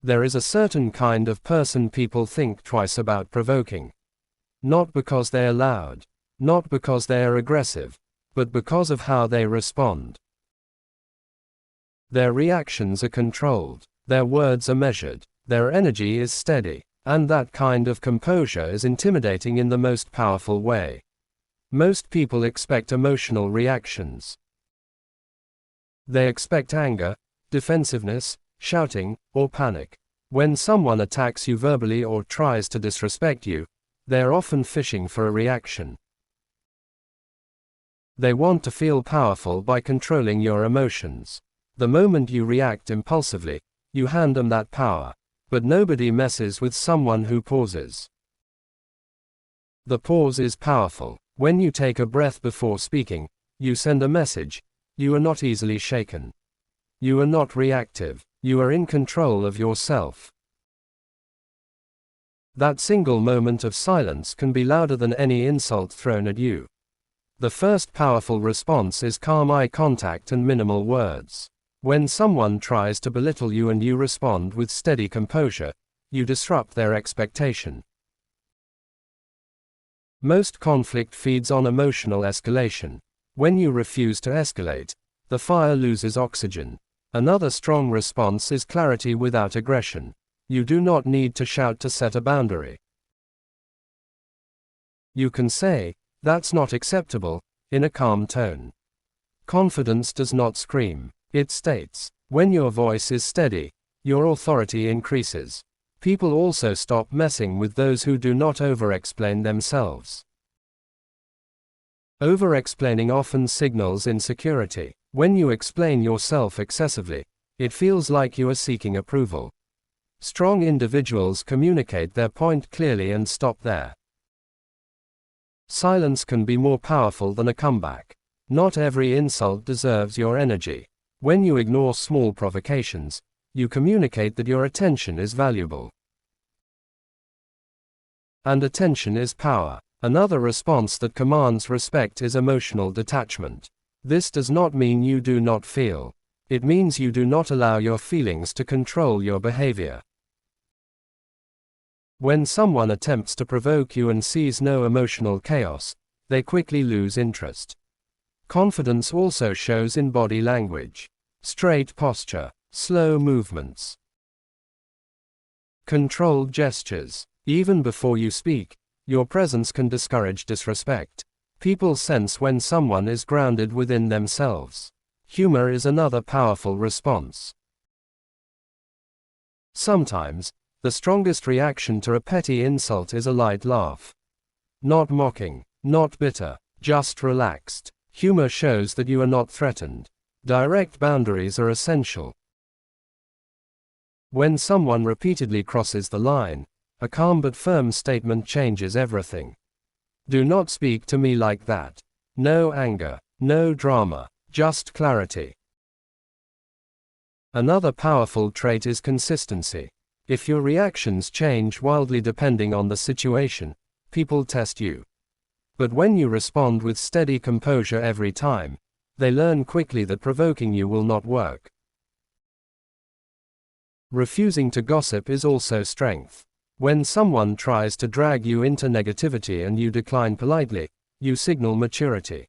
There is a certain kind of person people think twice about provoking. Not because they are loud, not because they are aggressive, but because of how they respond. Their reactions are controlled, their words are measured, their energy is steady, and that kind of composure is intimidating in the most powerful way. Most people expect emotional reactions. They expect anger, defensiveness, shouting, or panic. When someone attacks you verbally or tries to disrespect you, they are often fishing for a reaction. They want to feel powerful by controlling your emotions. The moment you react impulsively, you hand them that power, but nobody messes with someone who pauses. The pause is powerful. When you take a breath before speaking, you send a message. You are not easily shaken. You are not reactive. You are in control of yourself. That single moment of silence can be louder than any insult thrown at you. The first powerful response is calm eye contact and minimal words. When someone tries to belittle you and you respond with steady composure, you disrupt their expectation. Most conflict feeds on emotional escalation. When you refuse to escalate, the fire loses oxygen. Another strong response is clarity without aggression. You do not need to shout to set a boundary. You can say, "That's not acceptable," in a calm tone. Confidence does not scream. It states. When your voice is steady, your authority increases. People also stop messing with those who do not overexplain themselves. Overexplaining often signals insecurity. When you explain yourself excessively, it feels like you are seeking approval. Strong individuals communicate their point clearly and stop there. Silence can be more powerful than a comeback. Not every insult deserves your energy. When you ignore small provocations, you communicate that your attention is valuable. And attention is power. Another response that commands respect is emotional detachment. This does not mean you do not feel. It means you do not allow your feelings to control your behavior. When someone attempts to provoke you and sees no emotional chaos, they quickly lose interest. Confidence also shows in body language. Straight posture, slow movements, controlled gestures. Even before you speak, your presence can discourage disrespect. People sense when someone is grounded within themselves. Humor is another powerful response. Sometimes, the strongest reaction to a petty insult is a light laugh. Not mocking, not bitter, just relaxed. Humor shows that you are not threatened. Direct boundaries are essential. When someone repeatedly crosses the line, a calm but firm statement changes everything. Do not speak to me like that. No anger, no drama, just clarity. Another powerful trait is consistency. If your reactions change wildly depending on the situation, people test you. But when you respond with steady composure every time, they learn quickly that provoking you will not work. Refusing to gossip is also strength. When someone tries to drag you into negativity and you decline politely, you signal maturity.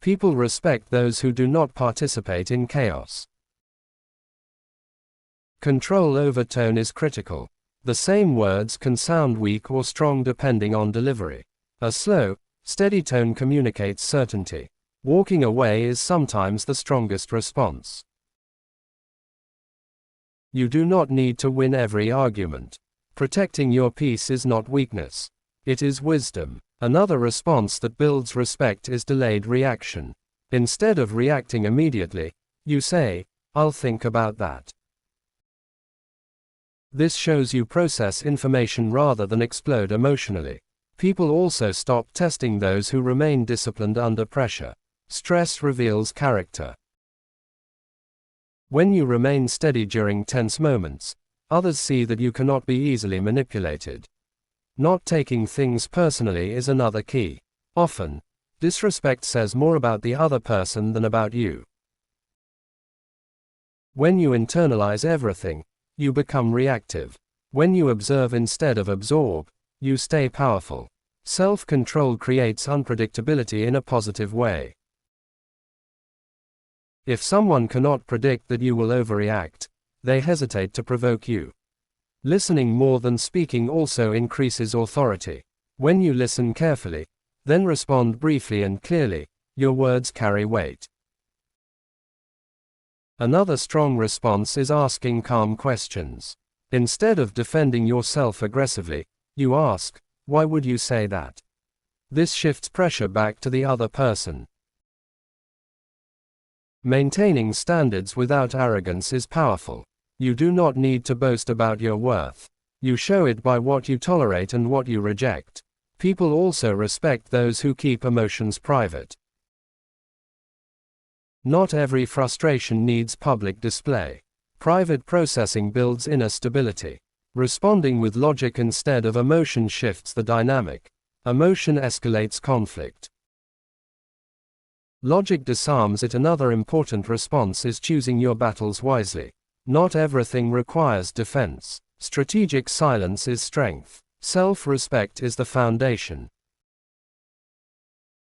People respect those who do not participate in chaos. Control over tone is critical. The same words can sound weak or strong depending on delivery. A slow, steady tone communicates certainty. Walking away is sometimes the strongest response. You do not need to win every argument. Protecting your peace is not weakness. It is wisdom. Another response that builds respect is delayed reaction. Instead of reacting immediately, you say, "I'll think about that." This shows you process information rather than explode emotionally. People also stop testing those who remain disciplined under pressure. Stress reveals character. When you remain steady during tense moments, others see that you cannot be easily manipulated. Not taking things personally is another key. Often, disrespect says more about the other person than about you. When you internalize everything, you become reactive. When you observe instead of absorb, you stay powerful. Self-control creates unpredictability in a positive way. If someone cannot predict that you will overreact, they hesitate to provoke you. Listening more than speaking also increases authority. When you listen carefully, then respond briefly and clearly, your words carry weight. Another strong response is asking calm questions. Instead of defending yourself aggressively, you ask, "Why would you say that?" This shifts pressure back to the other person. Maintaining standards without arrogance is powerful. You do not need to boast about your worth. You show it by what you tolerate and what you reject. People also respect those who keep emotions private. Not every frustration needs public display. Private processing builds inner stability. Responding with logic instead of emotion shifts the dynamic. Emotion escalates conflict. Logic disarms it. Another important response is choosing your battles wisely. Not everything requires defense. Strategic silence is strength. Self-respect is the foundation.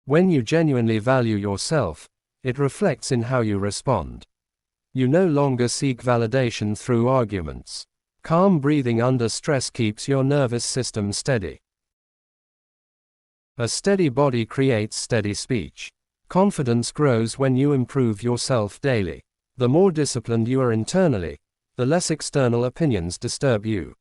When you genuinely value yourself, it reflects in how you respond. You no longer seek validation through arguments. Calm breathing under stress keeps your nervous system steady. A steady body creates steady speech. Confidence grows when you improve yourself daily. The more disciplined you are internally, the less external opinions disturb you.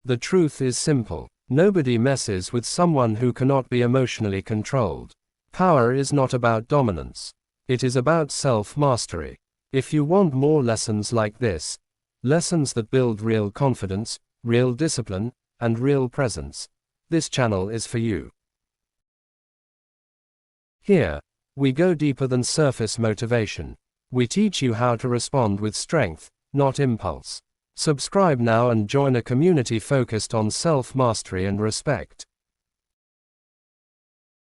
The truth is simple. Nobody messes with someone who cannot be emotionally controlled. Power is not about dominance. It is about self-mastery. If you want more lessons like this, lessons that build real confidence, real discipline, and real presence, this channel is for you. Here, we go deeper than surface motivation. We teach you how to respond with strength, not impulse. Subscribe now and join a community focused on self-mastery and respect.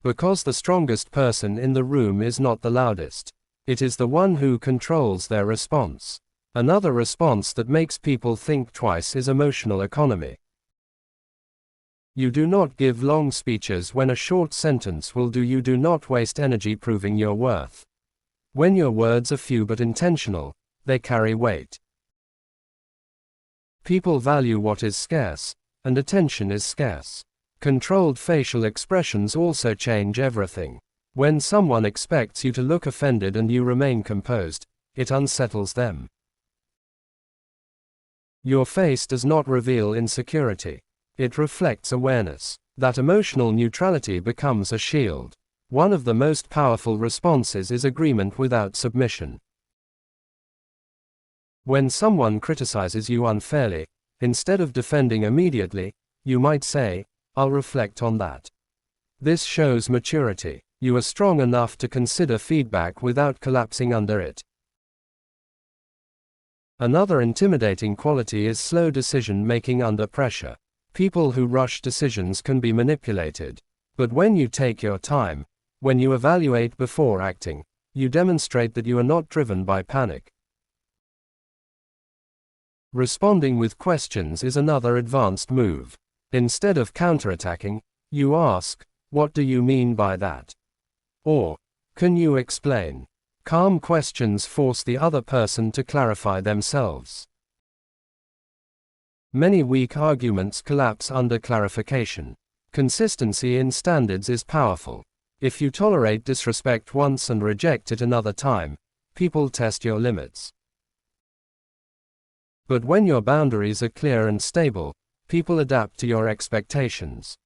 Because the strongest person in the room is not the loudest. It is the one who controls their response. Another response that makes people think twice is emotional economy. You do not give long speeches when a short sentence will do. You do not waste energy proving your worth. When your words are few but intentional, they carry weight. People value what is scarce, and attention is scarce. Controlled facial expressions also change everything. When someone expects you to look offended and you remain composed, it unsettles them. Your face does not reveal insecurity. It reflects awareness. That emotional neutrality becomes a shield. One of the most powerful responses is agreement without submission. When someone criticizes you unfairly, instead of defending immediately, you might say, "I'll reflect on that." This shows maturity. You are strong enough to consider feedback without collapsing under it. Another intimidating quality is slow decision-making under pressure. People who rush decisions can be manipulated. But when you take your time, when you evaluate before acting, you demonstrate that you are not driven by panic. Responding with questions is another advanced move. Instead of counterattacking, you ask, "What do you mean by that?" Or, "Can you explain?" Calm questions force the other person to clarify themselves. Many weak arguments collapse under clarification. Consistency in standards is powerful. If you tolerate disrespect once and reject it another time, people test your limits. But when your boundaries are clear and stable, people adapt to your expectations.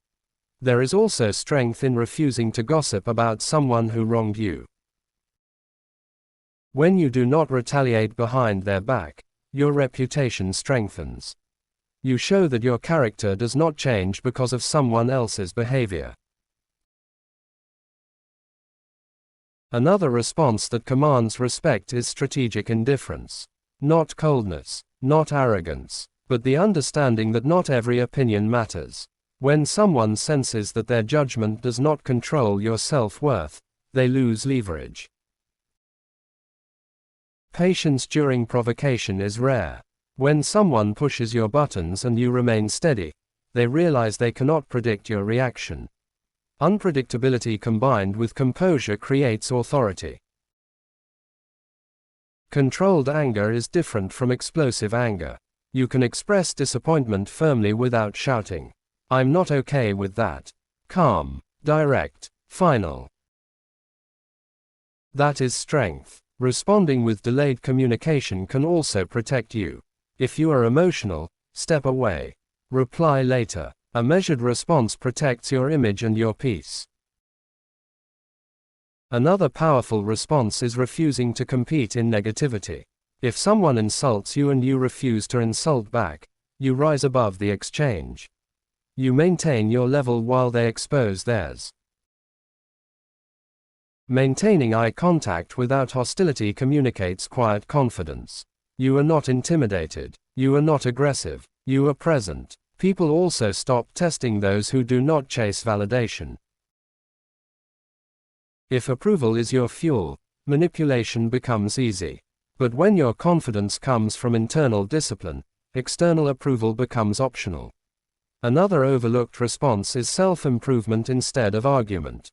There is also strength in refusing to gossip about someone who wronged you. When you do not retaliate behind their back, your reputation strengthens. You show that your character does not change because of someone else's behavior. Another response that commands respect is strategic indifference. Not coldness, not arrogance, but the understanding that not every opinion matters. When someone senses that their judgment does not control your self-worth, they lose leverage. Patience during provocation is rare. When someone pushes your buttons and you remain steady, they realize they cannot predict your reaction. Unpredictability combined with composure creates authority. Controlled anger is different from explosive anger. You can express disappointment firmly without shouting. "I'm not okay with that." Calm, direct, final. That is strength. Responding with delayed communication can also protect you. If you are emotional, step away. Reply later. A measured response protects your image and your peace. Another powerful response is refusing to compete in negativity. If someone insults you and you refuse to insult back, you rise above the exchange. You maintain your level while they expose theirs. Maintaining eye contact without hostility communicates quiet confidence. You are not intimidated. You are not aggressive. You are present. People also stop testing those who do not chase validation. If approval is your fuel, manipulation becomes easy. But when your confidence comes from internal discipline, external approval becomes optional. Another overlooked response is self-improvement instead of argument.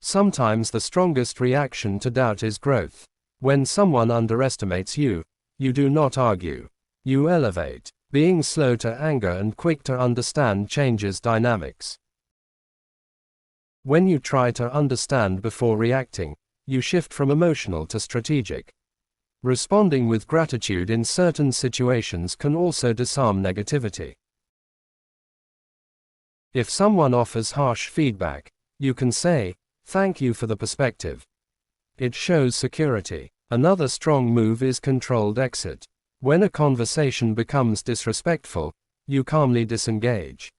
Sometimes the strongest reaction to doubt is growth. When someone underestimates you, you do not argue. You elevate. Being slow to anger and quick to understand changes dynamics. When you try to understand before reacting, you shift from emotional to strategic. Responding with gratitude in certain situations can also disarm negativity. If someone offers harsh feedback, you can say, "Thank you for the perspective." It shows security. Another strong move is controlled exit. When a conversation becomes disrespectful, you calmly disengage.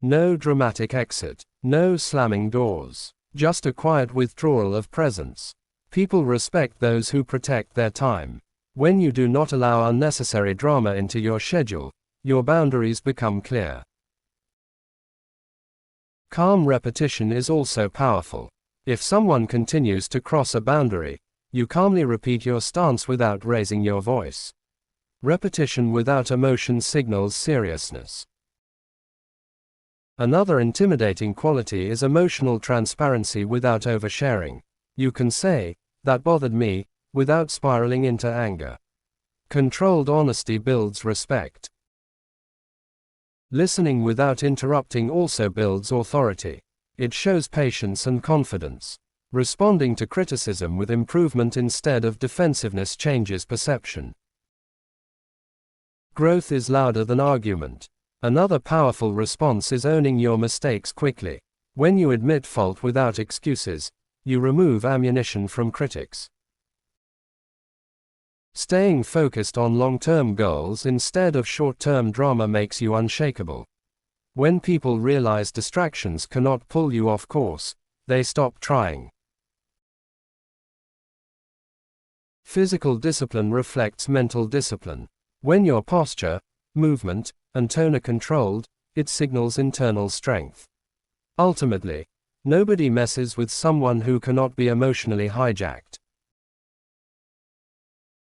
No dramatic exit. No slamming doors. Just a quiet withdrawal of presence. People respect those who protect their time. When you do not allow unnecessary drama into your schedule, your boundaries become clear. Calm repetition is also powerful. If someone continues to cross a boundary, you calmly repeat your stance without raising your voice. Repetition without emotion signals seriousness. Another intimidating quality is emotional transparency without oversharing. You can say, "That bothered me," without spiraling into anger. Controlled honesty builds respect. Listening without interrupting also builds authority. It shows patience and confidence. Responding to criticism with improvement instead of defensiveness changes perception. Growth is louder than argument. Another powerful response is owning your mistakes quickly. When you admit fault without excuses, you remove ammunition from critics. Staying focused on long-term goals instead of short-term drama makes you unshakable. When people realize distractions cannot pull you off course, they stop trying. Physical discipline reflects mental discipline. When your posture, movement, and tone are controlled, it signals internal strength. Ultimately, nobody messes with someone who cannot be emotionally hijacked.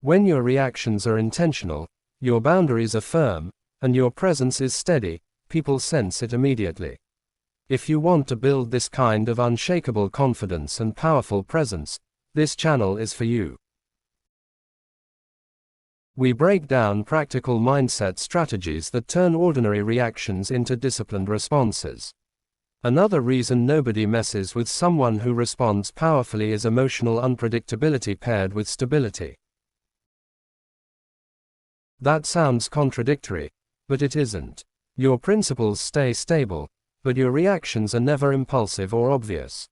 When your reactions are intentional, your boundaries are firm, and your presence is steady, people sense it immediately. If you want to build this kind of unshakable confidence and powerful presence, this channel is for you. We break down practical mindset strategies that turn ordinary reactions into disciplined responses. Another reason nobody messes with someone who responds powerfully is emotional unpredictability paired with stability. That sounds contradictory, but it isn't. Your principles stay stable, but your reactions are never impulsive or obvious.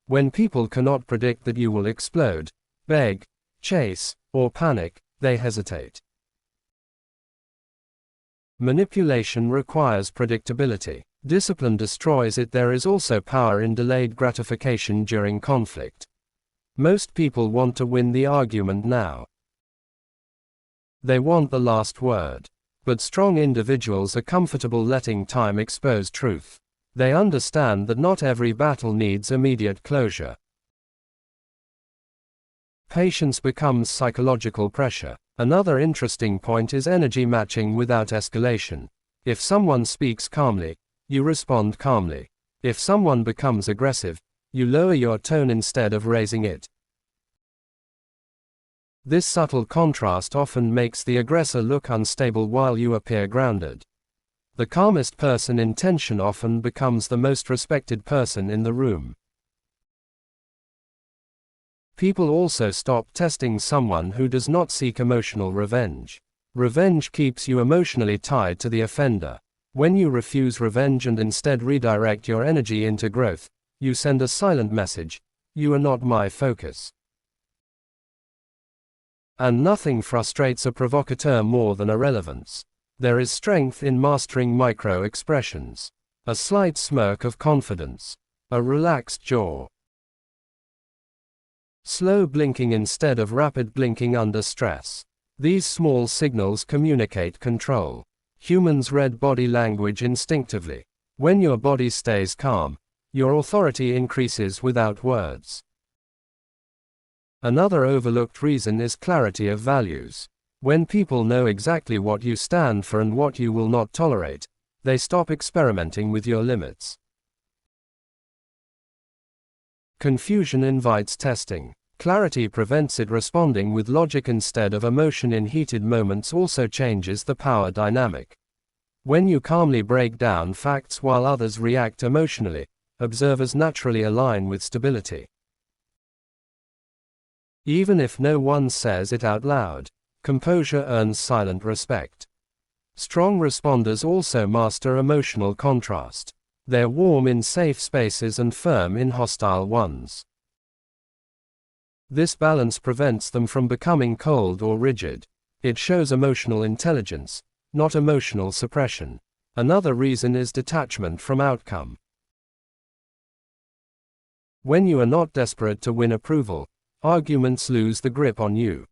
When people cannot predict that you will explode, beg, chase, or panic, they hesitate. Manipulation requires predictability. Discipline destroys it. There is also power in delayed gratification during conflict. Most people want to win the argument now. They want the last word. But strong individuals are comfortable letting time expose truth. They understand that not every battle needs immediate closure. Patience becomes psychological pressure. Another interesting point is energy matching without escalation. If someone speaks calmly, you respond calmly. If someone becomes aggressive, you lower your tone instead of raising it. This subtle contrast often makes the aggressor look unstable while you appear grounded. The calmest person in tension often becomes the most respected person in the room. People also stop testing someone who does not seek emotional revenge. Revenge keeps you emotionally tied to the offender. When you refuse revenge and instead redirect your energy into growth, you send a silent message: you are not my focus. And nothing frustrates a provocateur more than irrelevance. There is strength in mastering micro-expressions. A slight smirk of confidence. A relaxed jaw. Slow blinking instead of rapid blinking under stress. These small signals communicate control. Humans read body language instinctively. When your body stays calm, your authority increases without words. Another overlooked reason is clarity of values. When people know exactly what you stand for and what you will not tolerate, they stop experimenting with your limits. Confusion invites testing. Clarity prevents it. Responding with logic instead of emotion in heated moments also changes the power dynamic. When you calmly break down facts while others react emotionally, observers naturally align with stability. Even if no one says it out loud, composure earns silent respect. Strong responders also master emotional contrast. They're warm in safe spaces and firm in hostile ones. This balance prevents them from becoming cold or rigid. It shows emotional intelligence, not emotional suppression. Another reason is detachment from outcome. When you are not desperate to win approval, arguments lose the grip on you.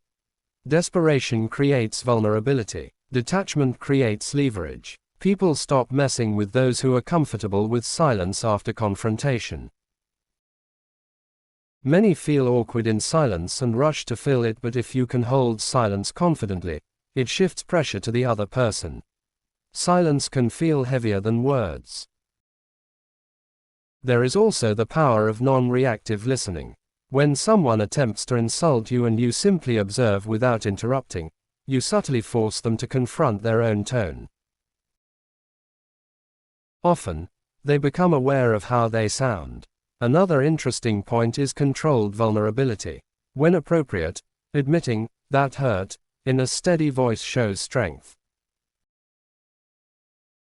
Desperation creates vulnerability. Detachment creates leverage. People stop messing with those who are comfortable with silence after confrontation. Many feel awkward in silence and rush to fill it, but if you can hold silence confidently, it shifts pressure to the other person. Silence can feel heavier than words. There is also the power of non-reactive listening. When someone attempts to insult you and you simply observe without interrupting, you subtly force them to confront their own tone. Often, they become aware of how they sound. Another interesting point is controlled vulnerability. When appropriate, admitting "that hurt" in a steady voice shows strength.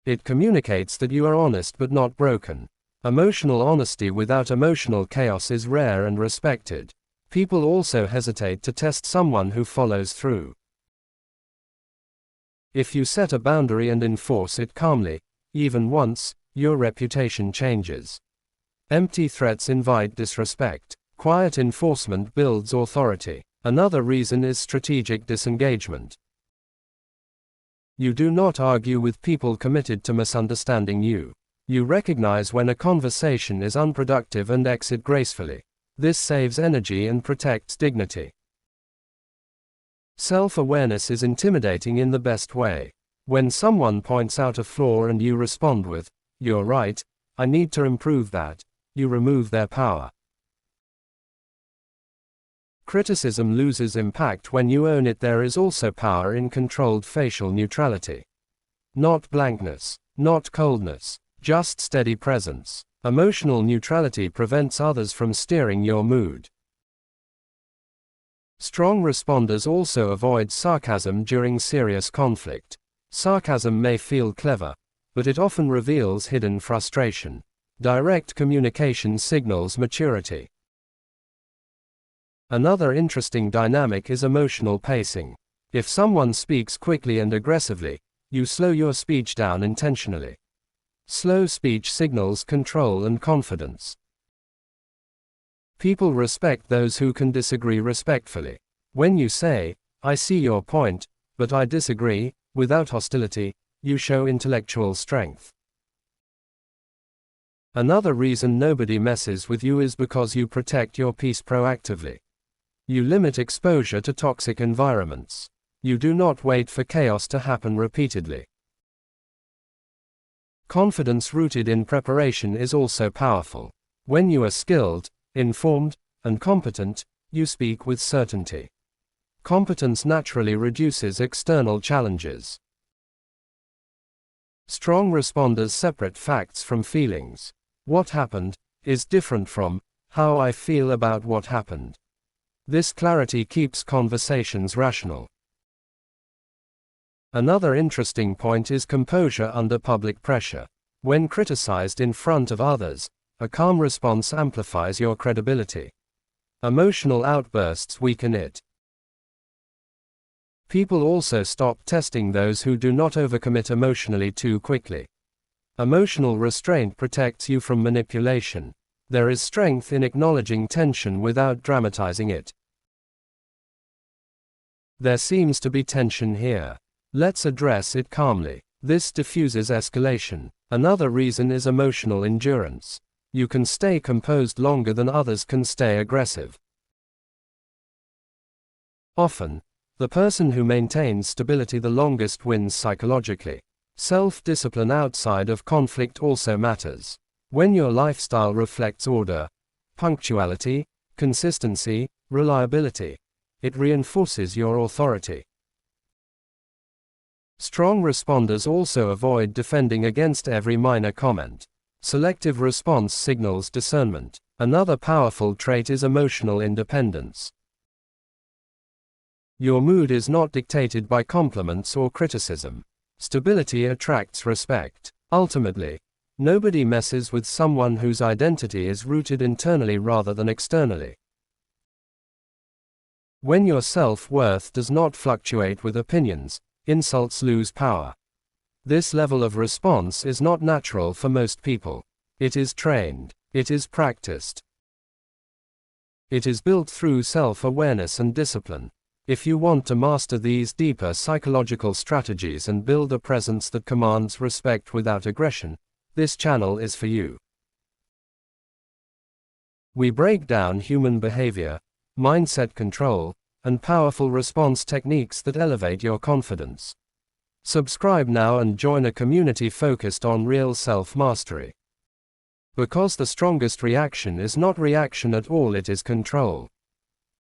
It communicates that you are honest but not broken. Emotional honesty without emotional chaos is rare and respected. People also hesitate to test someone who follows through. If you set a boundary and enforce it calmly, even once, your reputation changes. Empty threats invite disrespect. Quiet enforcement builds authority. Another reason is strategic disengagement. You do not argue with people committed to misunderstanding you. You recognize when a conversation is unproductive and exit gracefully. This saves energy and protects dignity. Self-awareness is intimidating in the best way. When someone points out a flaw and you respond with, "You're right, I need to improve that," you remove their power. Criticism loses impact when you own it. There is also power in controlled facial neutrality. Not blankness, not coldness, just steady presence. Emotional neutrality prevents others from steering your mood. Strong responders also avoid sarcasm during serious conflict. Sarcasm may feel clever, but it often reveals hidden frustration. Direct communication signals maturity. Another interesting dynamic is emotional pacing. If someone speaks quickly and aggressively, you slow your speech down intentionally. Slow speech signals control and confidence. People respect those who can disagree respectfully. When you say, "I see your point, but I disagree," without hostility, you show intellectual strength. Another reason nobody messes with you is because you protect your peace proactively. You limit exposure to toxic environments. You do not wait for chaos to happen repeatedly. Confidence rooted in preparation is also powerful. When you are skilled, informed, and competent, you speak with certainty. Competence naturally reduces external challenges. Strong responders separate facts from feelings. What happened is different from how I feel about what happened. This clarity keeps conversations rational. Another interesting point is composure under public pressure. When criticized in front of others, a calm response amplifies your credibility. Emotional outbursts weaken it. People also stop testing those who do not overcommit emotionally too quickly. Emotional restraint protects you from manipulation. There is strength in acknowledging tension without dramatizing it. There seems to be tension here. Let's address it calmly. This diffuses escalation. Another reason is emotional endurance. You can stay composed longer than others can stay aggressive. Often, the person who maintains stability the longest wins psychologically. Self-discipline outside of conflict also matters. When your lifestyle reflects order, punctuality, consistency, reliability, it reinforces your authority. Strong responders also avoid defending against every minor comment. Selective response signals discernment. Another powerful trait is emotional independence. Your mood is not dictated by compliments or criticism. Stability attracts respect. Ultimately, nobody messes with someone whose identity is rooted internally rather than externally. When your self-worth does not fluctuate with opinions, insults lose power. This level of response is not natural for most people. It is trained. It is practiced. It is built through self-awareness and discipline. If you want to master these deeper psychological strategies and build a presence that commands respect without aggression, this channel is for you. We break down human behavior, mindset control, and powerful response techniques that elevate your confidence. Subscribe now and join a community focused on real self-mastery. Because the strongest reaction is not reaction at all, it is control.